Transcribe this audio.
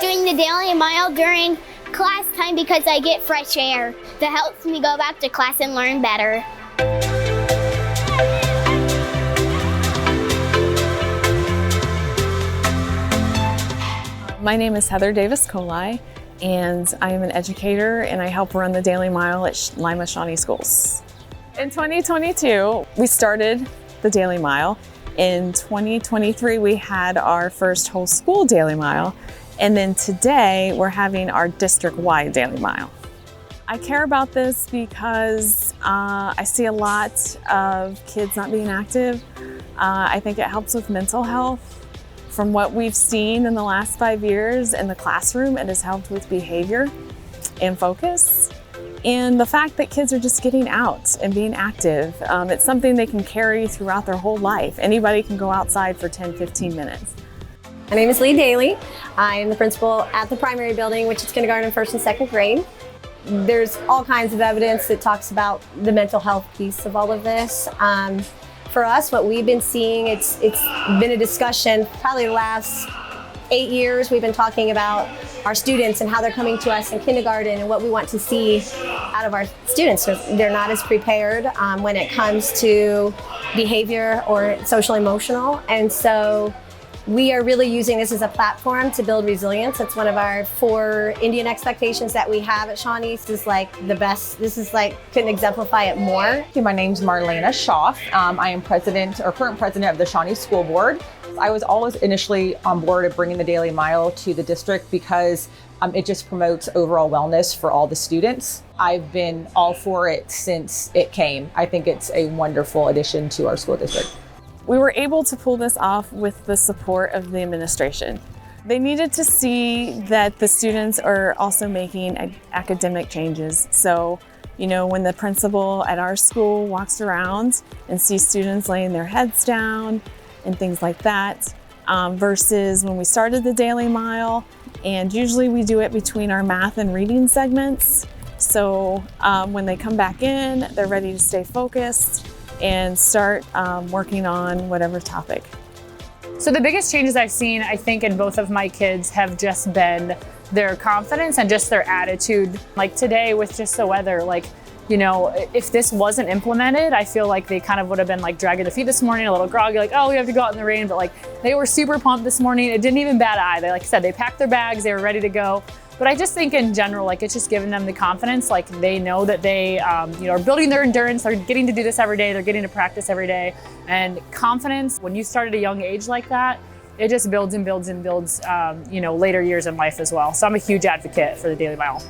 doing the daily mile during class time because I get fresh air that helps me go back to class and learn better. My name is Heather Davis-Colai, and I am an educator and I help run the Daily Mile at Lima Shawnee schools. In 2022, we started the Daily Mile. In 2023, we had our first whole school Daily Mile. And then today, we're having our district-wide Daily Mile. I care about this because I see a lot of kids not being active. I think it helps with mental health. From what we've seen in the last 5 years in the classroom, it has helped with behavior and focus. And the fact that kids are just getting out and being active, it's something they can carry throughout their whole life. Anybody can go outside for 10, 15 minutes. My name is Lee Daly. I am the principal at the primary building, which is kindergarten, first and second grade. There's all kinds of evidence that talks about the mental health piece of all of this. For us, what we've been seeing, it's been a discussion probably the last 8 years. We've been talking about our students and how they're coming to us in kindergarten and what we want to see out of our students. They're not as prepared when it comes to behavior or social emotional. And so we are really using this as a platform to build resilience. It's one of our 4 Indian expectations that we have at Shawnee. This is like the best. This is like, couldn't exemplify it more. My name's Marlena Schaff. I am current president of the Shawnee School Board. I was always initially on board of bringing the Daily Mile to the district because it just promotes overall wellness for all the students. I've been all for it since it came. I think it's a wonderful addition to our school district. We were able to pull this off with the support of the administration. They needed to see that the students are also making academic changes. So, you know, when the principal at our school walks around and sees students laying their heads down and things like that, versus when we started the Daily Mile, and usually we do it between our math and reading segments. So when they come back in, they're ready to stay focused and start working on whatever topic. So the biggest changes I've seen, I think, in both of my kids have just been their confidence and just their attitude. Like today with just the weather, like, you know, if this wasn't implemented, I feel like they kind of would have been like dragging their feet this morning, a little groggy, like, oh, we have to go out in the rain. But like, they were super pumped this morning. It didn't even bat an eye. They, like I said, they packed their bags, they were ready to go. But I just think in general, like, it's just giving them the confidence, like they know that they you know, are building their endurance, they're getting to do this every day, they're getting to practice every day. And confidence, when you start at a young age like that, it just builds and builds and builds, you know, later years in life as well. So I'm a huge advocate for the Daily Mile.